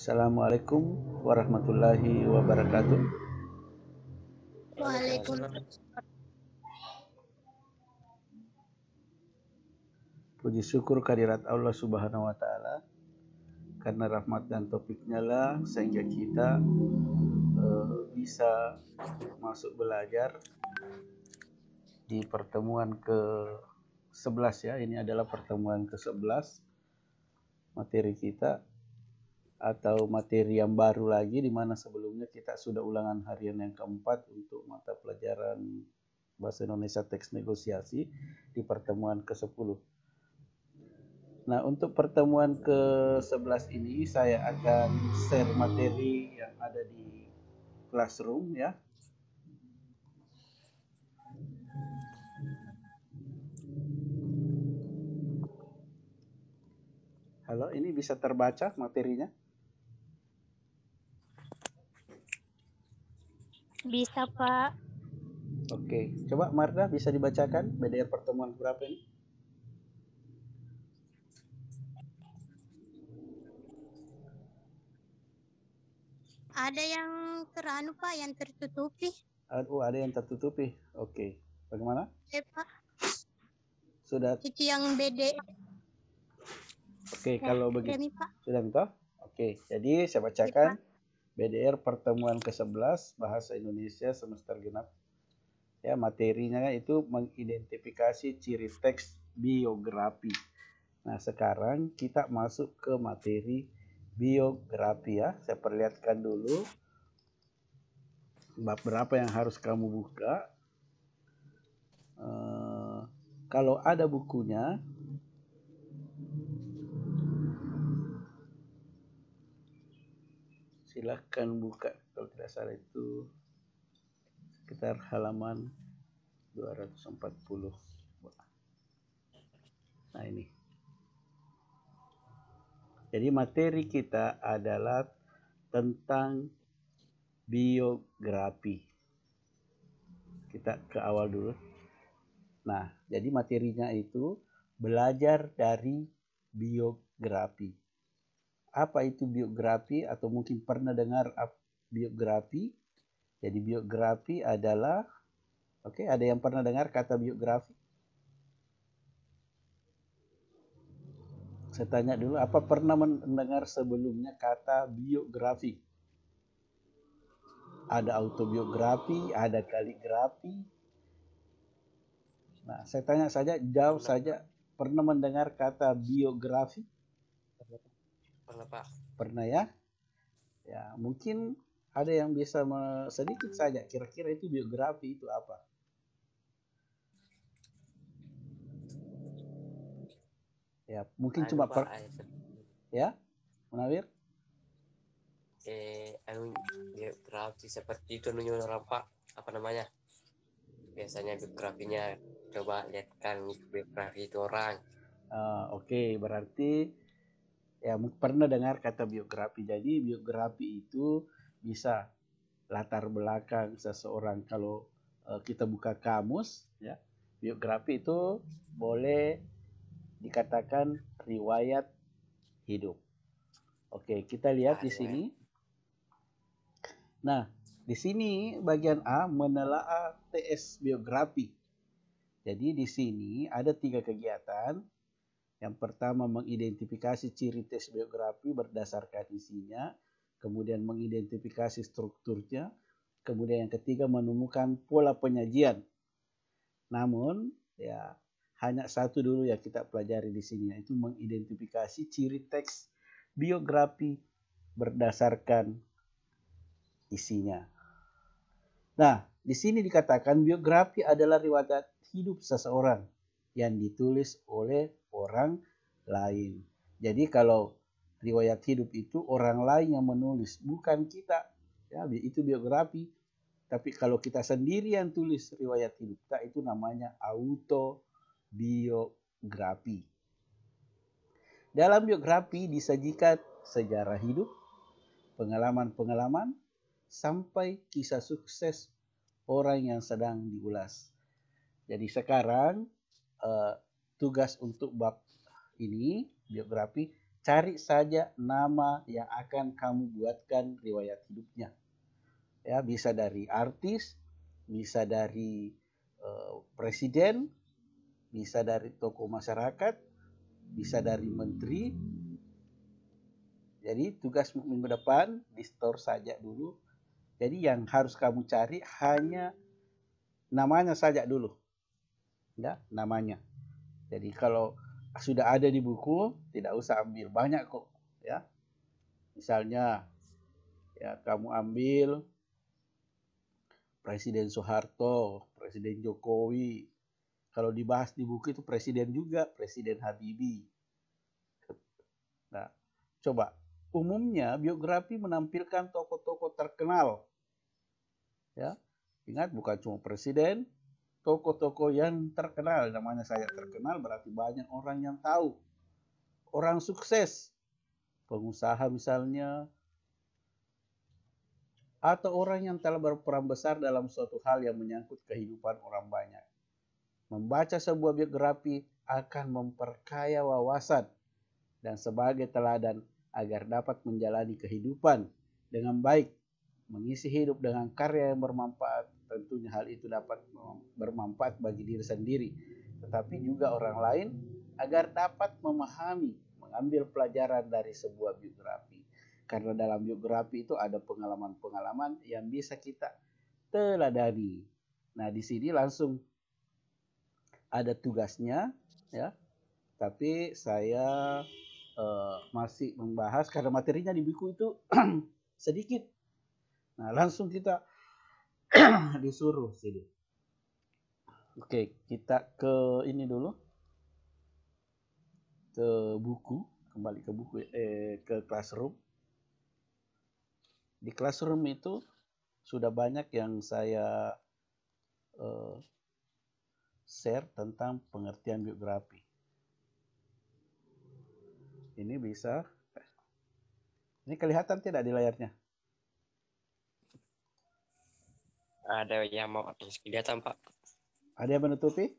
Assalamualaikum warahmatullahi wabarakatuh. Waalaikumsalam. Puji syukur kehadirat Allah Subhanahu wa taala, karena rahmat dan taufiknya lah sehingga kita bisa masuk belajar di pertemuan ke-11 ya. Ini adalah pertemuan ke-11 materi kita, atau materi yang baru lagi, di mana sebelumnya kita sudah ulangan harian yang keempat untuk mata pelajaran Bahasa Indonesia Teks Negosiasi di pertemuan ke-10. Nah, untuk pertemuan ke-11 ini saya akan share materi yang ada di Classroom ya. Halo, ini bisa terbaca materinya? Bisa, Pak. Oke, coba Marda bisa dibacakan BDR pertemuan berapa ini? Ada yang Pak, yang tertutupi. Ada yang tertutupi. Oke, bagaimana? Pak. Sudah. Itu yang BD. Oke, kalau begitu Pak. sudah minta? Oke, jadi saya bacakan BDR pertemuan ke-11 Bahasa Indonesia semester genap. Ya, materinya itu mengidentifikasi ciri teks biografi. Nah, sekarang kita masuk ke materi biografi ya. Saya perlihatkan dulu bab berapa yang harus kamu buka. Kalau ada bukunya, silahkan buka. Kalau tidak salah itu sekitar halaman 240. Nah, ini. Jadi materi kita adalah tentang biografi. Kita ke awal dulu. Nah, jadi materinya itu belajar dari biografi. Apa itu biografi, atau mungkin pernah dengar biografi? Jadi biografi adalah, ada yang pernah dengar kata biografi? Saya tanya dulu, apa pernah mendengar sebelumnya kata biografi? Ada autobiografi, ada kaligrafi. Nah, saya tanya saja, jawab saja, pernah mendengar kata biografi? Pernah, Pak. Pernah ya? Ya, mungkin ada yang bisa sedikit saja, kira-kira itu biografi itu apa? Ya, mungkin cuma ya, Munawir? Biografi seperti itu orang, Pak. Apa namanya? Biasanya biografinya, coba lihatkan biografi itu orang. Oke, berarti ya pernah dengar kata biografi. Jadi biografi itu bisa latar belakang seseorang. Kalau kita buka kamus ya, biografi itu boleh dikatakan riwayat hidup. Oke, kita lihat di sini. Nah, di sini bagian A menelaah TS biografi. Jadi di sini ada 3 kegiatan. Yang pertama mengidentifikasi ciri tes biografi berdasarkan isinya, kemudian mengidentifikasi strukturnya, kemudian yang ketiga menemukan pola penyajian. Namun ya hanya satu dulu yang kita pelajari di sini, yaitu mengidentifikasi ciri teks biografi berdasarkan isinya. Nah, di sini dikatakan biografi adalah riwayat hidup seseorang yang ditulis oleh orang lain. Jadi kalau riwayat hidup itu orang lain yang menulis, bukan kita. Ya, itu biografi. Tapi kalau kita sendiri yang tulis riwayat hidup kita, itu namanya autobiografi. Dalam biografi disajikan sejarah hidup, pengalaman-pengalaman, sampai kisah sukses orang yang sedang diulas. Jadi sekarang tugas untuk bab ini, biografi, cari saja nama yang akan kamu buatkan riwayat hidupnya. Ya, bisa dari artis, bisa dari presiden, bisa dari tokoh masyarakat, bisa dari menteri. Jadi tugas minggu depan di store saja dulu. Jadi yang harus kamu cari hanya namanya saja dulu. Ya, namanya. Jadi kalau sudah ada di buku, tidak usah ambil banyak kok, ya. Misalnya ya kamu ambil Presiden Soeharto, Presiden Jokowi. Kalau dibahas di buku itu presiden juga, Presiden Habibie. Nah, coba umumnya biografi menampilkan tokoh-tokoh terkenal. Ya, ingat bukan cuma presiden, tokoh-tokoh yang terkenal. Namanya saya terkenal berarti banyak orang yang tahu. Orang sukses, pengusaha misalnya, atau orang yang telah berperan besar dalam suatu hal yang menyangkut kehidupan orang banyak. Membaca sebuah biografi akan memperkaya wawasan dan sebagai teladan agar dapat menjalani kehidupan dengan baik, mengisi hidup dengan karya yang bermanfaat. Tentunya hal itu dapat bermanfaat bagi diri sendiri, tetapi juga orang lain agar dapat memahami, mengambil pelajaran dari sebuah biografi. Karena dalam biografi itu ada pengalaman-pengalaman yang bisa kita teladani. Nah, di sini langsung ada tugasnya, ya. Tapi saya masih membahas karena materinya di buku itu sedikit. Nah, langsung kita disuruh sini. Oke, kita ke ini dulu. Ke buku, kembali ke buku, ke classroom. Di classroom itu sudah banyak yang saya share tentang pengertian biografi. Ini bisa, ini kelihatan tidak di layarnya? Ada yang mau kelihatan, Pak? Ada yang menutupi?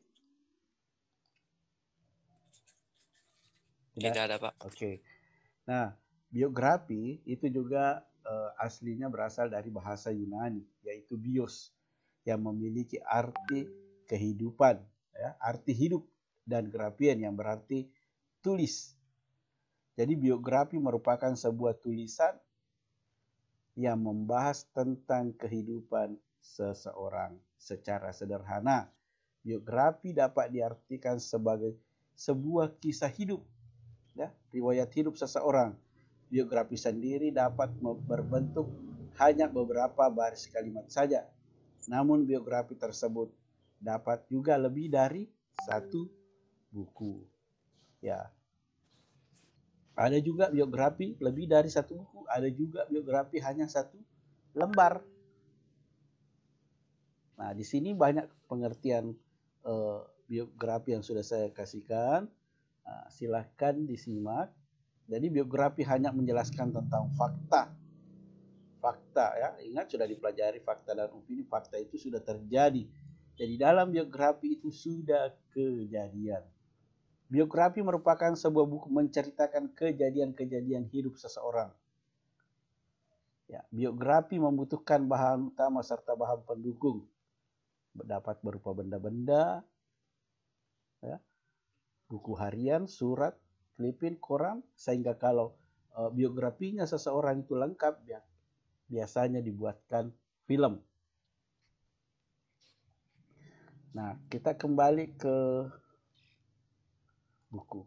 Tidak ada, Pak. Oke. Nah, biografi itu juga aslinya berasal dari bahasa Yunani, yaitu bios, yang memiliki arti kehidupan, ya, arti hidup, dan grafien yang berarti tulis. Jadi biografi merupakan sebuah tulisan yang membahas tentang kehidupan seseorang secara sederhana. Biografi dapat diartikan sebagai sebuah kisah hidup, ya, riwayat hidup seseorang. Biografi sendiri dapat berbentuk hanya beberapa baris kalimat saja. Namun biografi tersebut dapat juga lebih dari satu buku. Ya. Ada juga biografi lebih dari satu buku, ada juga biografi hanya satu lembar. Nah, di sini banyak pengertian biografi yang sudah saya kasihkan. Nah, silahkan disimak. Jadi biografi hanya menjelaskan tentang fakta. Fakta, ya, ingat sudah dipelajari fakta dan opini. Fakta itu sudah terjadi. Jadi dalam biografi itu sudah kejadian. Biografi merupakan sebuah buku menceritakan kejadian-kejadian hidup seseorang. Ya, biografi membutuhkan bahan utama serta bahan pendukung. Dapat berupa benda-benda, ya, buku harian, surat, klipin, koran, sehingga kalau biografinya seseorang itu lengkap, ya, biasanya dibuatkan film. Nah, kita kembali ke buku.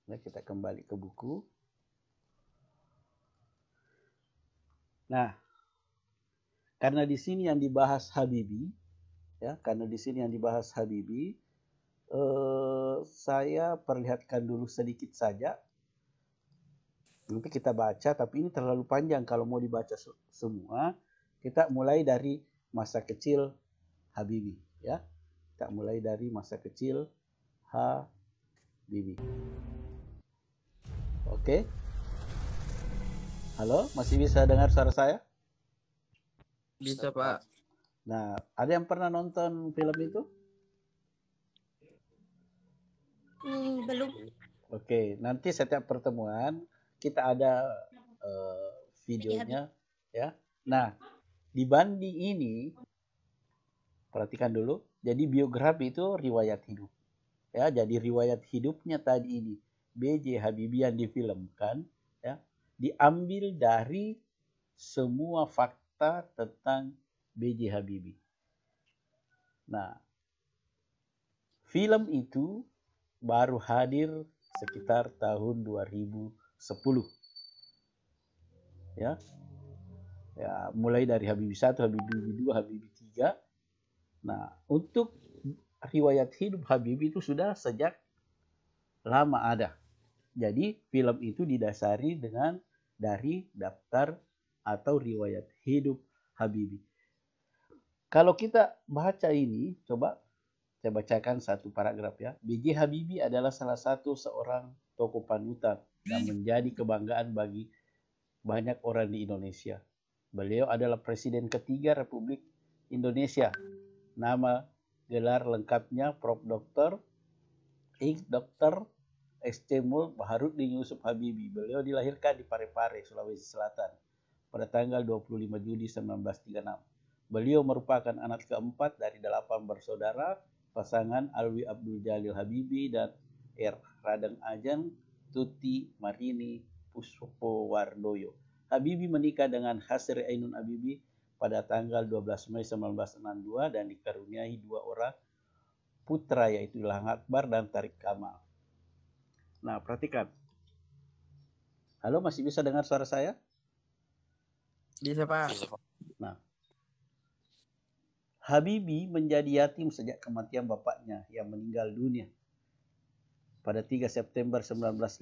Ya, kita kembali ke buku. Nah, karena di sini yang dibahas Habibie, ya, karena di sini yang dibahas Habibie, saya perlihatkan dulu sedikit saja. Nanti kita baca, tapi ini terlalu panjang kalau mau dibaca semua. Kita mulai dari masa kecil Habibie, ya. Kita mulai dari masa kecil Habibie. Oke. Halo, masih bisa dengar suara saya? Bisa, Pak. Nah, ada yang pernah nonton film itu? Belum. Oke, nanti setiap pertemuan kita ada videonya ya. Nah, dibanding ini perhatikan dulu. Jadi biografi itu riwayat hidup. Ya, jadi riwayat hidupnya tadi ini B.J. Habibie yang difilmkan ya, diambil dari semua fakta tentang B.J. Habibie. Nah, film itu baru hadir sekitar tahun 2010. Ya. Ya, mulai dari Habibie 1, Habibie 2, Habibie 3. Nah, untuk riwayat hidup Habibie itu sudah sejak lama ada. Jadi film itu didasari dari daftar atau riwayat hidup Habibie. Kalau kita baca ini, coba saya bacakan satu paragraf ya. B.J. Habibie adalah salah satu seorang tokoh panutan dan menjadi kebanggaan bagi banyak orang di Indonesia. Beliau adalah Presiden ketiga Republik Indonesia. Nama gelar lengkapnya Prof. Dr. Dr. SC Mul Baharudin Yusuf Habibie. Beliau dilahirkan di Parepare, Sulawesi Selatan pada tanggal 25 Juli 1936. Beliau merupakan anak keempat dari 8 bersaudara, pasangan Alwi Abdul Jalil Habibie dan R. Radeng Ajeng Tuti Marini Puspowardoyo. Habibie menikah dengan Hasri Ainun Habibie pada tanggal 12 Mei 1962 dan dikaruniai 2 orang putra, yaitu Ilham Akbar dan Tarik Kamal. Nah, perhatikan. Halo, masih bisa dengar suara saya? Bisa Pak. Nah, Habibie menjadi yatim sejak kematian bapaknya yang meninggal dunia pada 3 September 1950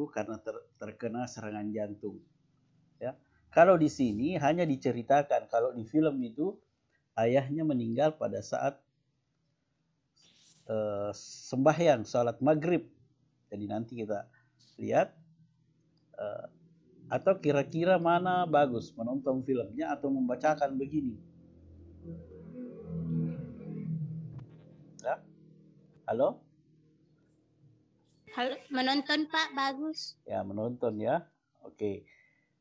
karena terkena serangan jantung. Ya. Kalau di sini hanya diceritakan, kalau di film itu ayahnya meninggal pada saat sembahyang salat maghrib. Jadi nanti kita lihat atau kira-kira mana bagus, menonton filmnya atau membacakan begini. Ya? Halo? Halo, menonton Pak, bagus. Ya, menonton ya. Oke.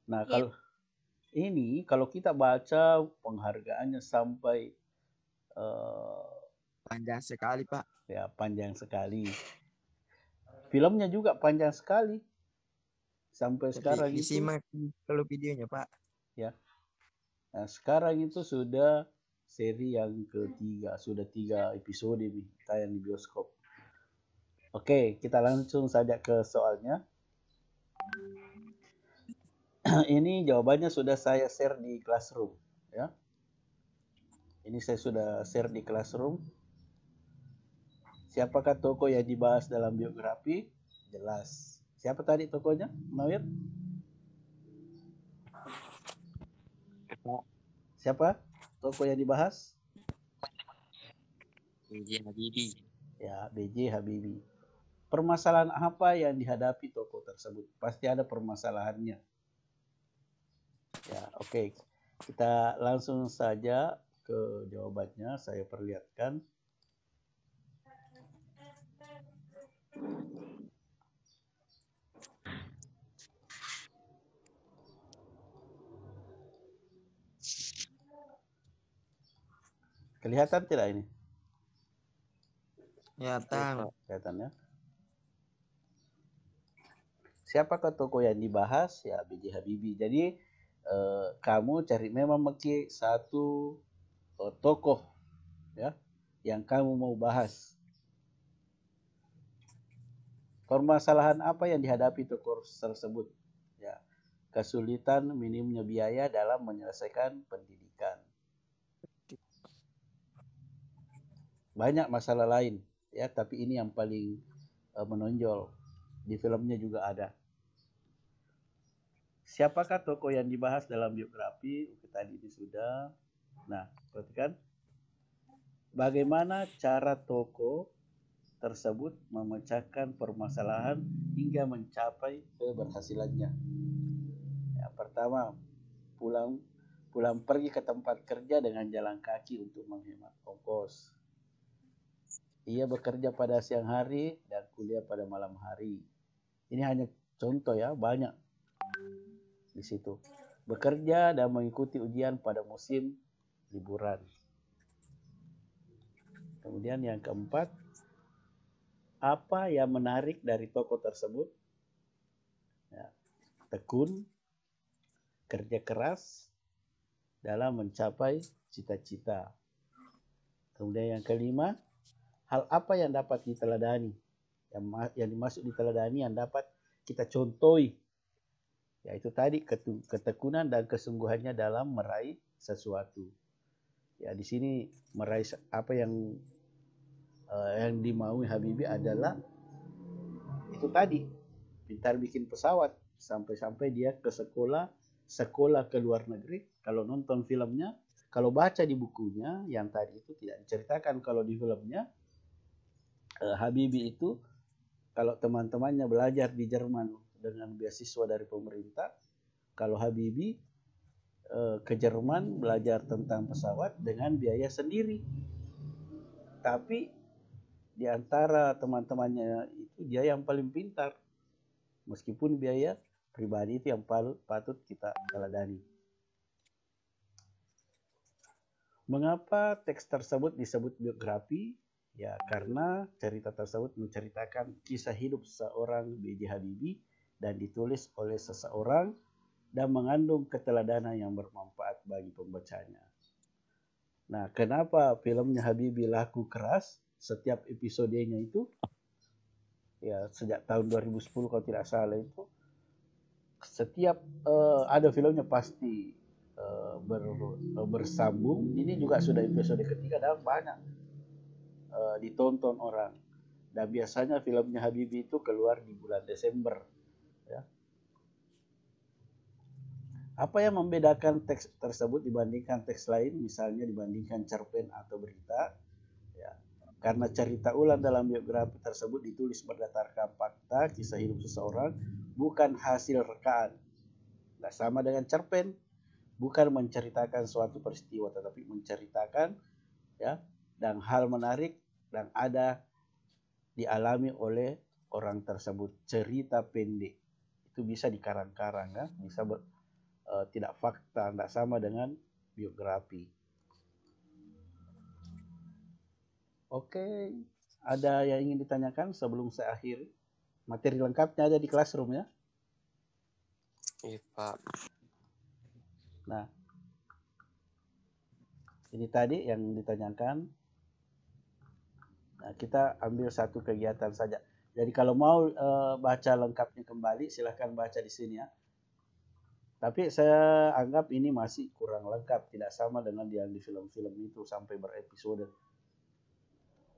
Nah, Yep. kalau kita baca penghargaannya sampai Panjang sekali Pak. ya panjang sekali. Filmnya juga panjang sekali. Sampai sekarang itu disimak kalau videonya Pak. ya. Nah, sekarang itu sudah seri yang ketiga, sudah 3 episode nih tayang di bioskop. Oke, kita langsung saja ke soalnya. Ini jawabannya sudah saya share di Classroom ya. Ini saya sudah share di Classroom. Siapakah tokoh yang dibahas dalam biografi? Jelas. Siapa tadi tokohnya, Nawir? Siapa tokoh yang dibahas? B.J. Habibie. Ya, B.J. Habibie. Permasalahan apa yang dihadapi tokoh tersebut? Pasti ada permasalahannya. Ya, oke. Kita langsung saja ke jawabannya. Saya perlihatkan. Kelihatan tidak ini? Kelihatan ya. Siapakah tokoh yang dibahas? Ya, B.J. Habibie. Jadi kamu cari memang satu tokoh ya yang kamu mau bahas. Permasalahan apa yang dihadapi tokoh tersebut? Ya, kesulitan minimnya biaya dalam menyelesaikan pendidikan. Banyak masalah lain ya, tapi ini yang paling menonjol. Di filmnya juga ada. Siapakah tokoh yang dibahas dalam biografi? Tadi ini sudah. Nah, perhatikan. Bagaimana cara tokoh tersebut memecahkan permasalahan hingga mencapai keberhasilannya. Yang pertama, pulang pergi ke tempat kerja dengan jalan kaki untuk menghemat ongkos. Ia bekerja pada siang hari dan kuliah pada malam hari. Ini hanya contoh ya, banyak di situ. Bekerja dan mengikuti ujian pada musim liburan. Kemudian yang keempat, apa yang menarik dari tokoh tersebut? Ya, tekun, kerja keras dalam mencapai cita-cita. Kemudian yang kelima, hal apa yang dapat diteladani? Yang dimaksud diteladani yang dapat kita contohi, yaitu tadi ketekunan dan kesungguhannya dalam meraih sesuatu. Ya, di sini meraih apa yang dimaui Habibie adalah itu tadi, pintar bikin pesawat, sampai-sampai dia ke sekolah ke luar negeri. Kalau nonton filmnya, kalau baca di bukunya yang tadi itu tidak diceritakan, kalau di filmnya Habibie itu kalau teman-temannya belajar di Jerman dengan beasiswa dari pemerintah, kalau Habibie ke Jerman belajar tentang pesawat dengan biaya sendiri. Tapi di antara teman-temannya itu dia yang paling pintar. Meskipun biaya pribadi itu yang patut kita teladani. Mengapa teks tersebut disebut biografi? Ya, karena cerita tersebut menceritakan kisah hidup seorang B.J. Habibie dan ditulis oleh seseorang dan mengandung keteladanan yang bermanfaat bagi pembacanya. Nah, kenapa filmnya Habibie laku keras? Setiap episodenya itu, ya sejak tahun 2010 kalau tidak salah itu, setiap ada filmnya pasti bersambung. Ini juga sudah episode ketiga dan banyak ditonton orang. Dan biasanya filmnya Habibie itu keluar di bulan Desember. Ya. Apa yang membedakan teks tersebut dibandingkan teks lain, misalnya dibandingkan cerpen atau berita? Ya. Karena cerita ulang dalam biografi tersebut ditulis berdasarkan fakta kisah hidup seseorang, bukan hasil rekaan. Nah, sama dengan cerpen, bukan menceritakan suatu peristiwa, tetapi menceritakan ya dan hal menarik dan ada dialami oleh orang tersebut. Cerita pendek itu bisa dikarang-karang, kan? Bisa tidak fakta, tidak sama dengan biografi. Oke, ada yang ingin ditanyakan sebelum saya akhiri? Materi lengkapnya ada di Classroom ya. Iya, Pak. Nah, ini tadi yang ditanyakan. Nah, kita ambil satu kegiatan saja. Jadi kalau mau baca lengkapnya kembali, silahkan baca di sini ya. Tapi saya anggap ini masih kurang lengkap, tidak sama dengan yang di film-film itu sampai berepisode.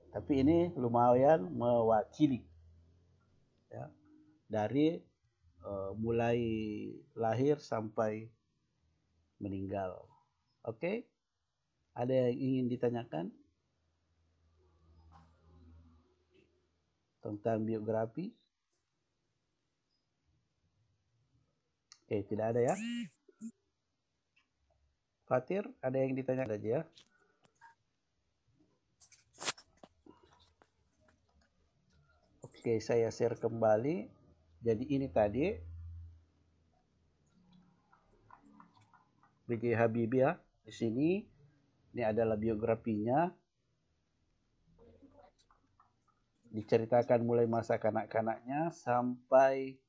Tapi ini lumayan mewakili ya, dari mulai lahir sampai meninggal. Oke? Ada yang ingin ditanyakan tentang biografi? Oke, tidak ada ya. Fatir, ada yang ditanyakan aja ya? Oke, saya share kembali. Jadi ini tadi B.J. Habibie ya. Di sini ini adalah biografinya. Diceritakan mulai masa kanak-kanaknya sampai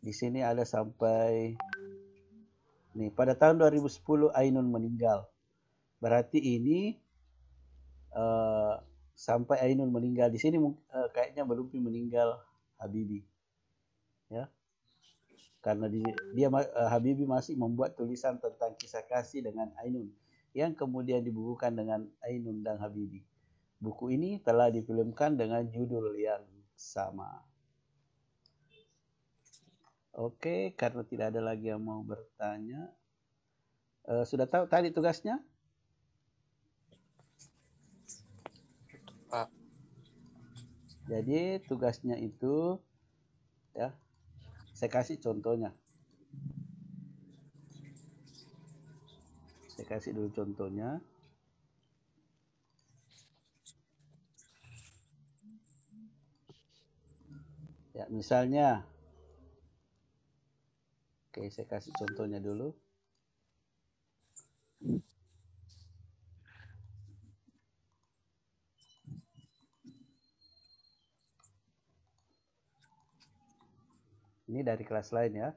di sini ada sampai nih pada tahun 2010 Ainun meninggal. Berarti ini sampai Ainun meninggal di sini kayaknya belum meninggal Habibie. Ya. Karena Habibie masih membuat tulisan tentang kisah kasih dengan Ainun yang kemudian dibukukan dengan Ainun dan Habibie. Buku ini telah difilmkan dengan judul yang sama. Oke, karena tidak ada lagi yang mau bertanya. Sudah tahu tadi tugasnya? Pak. Jadi tugasnya itu ya, saya kasih contohnya. Saya kasih dulu contohnya. Ya, misalnya, oke, saya kasih contohnya dulu. Ini dari kelas lain ya.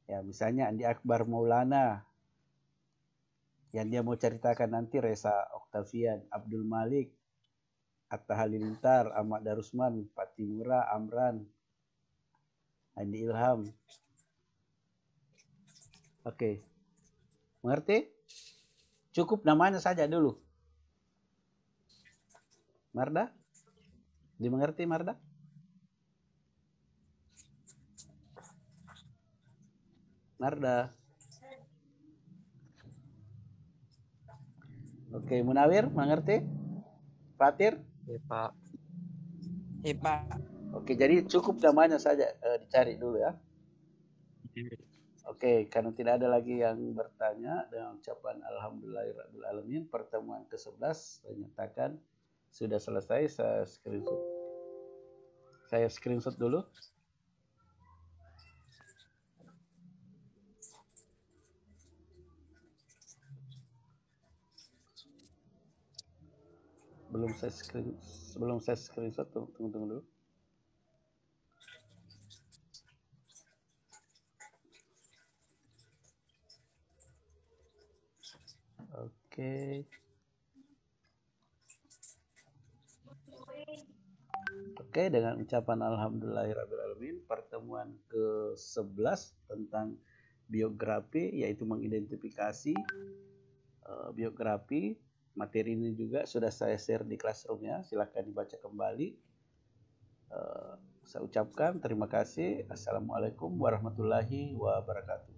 Ya, misalnya Andi Akbar Maulana. Yang dia mau ceritakan nanti Reza Octavian, Abdul Malik, Atta Halilintar, Ahmad Darusman, Fatimura, Amran, Andi Ilham. Oke. Mengerti? Cukup namanya saja dulu. Marda? Dimengerti Marda? Marda. Oke, Munawir mengerti? Fatir? Ya, Pak. Pak. Oke, jadi cukup namanya saja dicari dulu ya. Oke, karena tidak ada lagi yang bertanya dengan ucapan Alhamdulillahirabbil alamin, pertemuan ke-11 saya nyatakan sudah selesai. Saya screenshot dulu. Sebelum saya screenshot, tunggu dulu. Oke. Oke, dengan ucapan Alhamdulillahirabbil alamin, pertemuan ke-11 tentang biografi, yaitu mengidentifikasi biografi. Materi ini juga sudah saya share di classroom-nya, silahkan dibaca kembali. Saya ucapkan terima kasih. Assalamualaikum warahmatullahi wabarakatuh.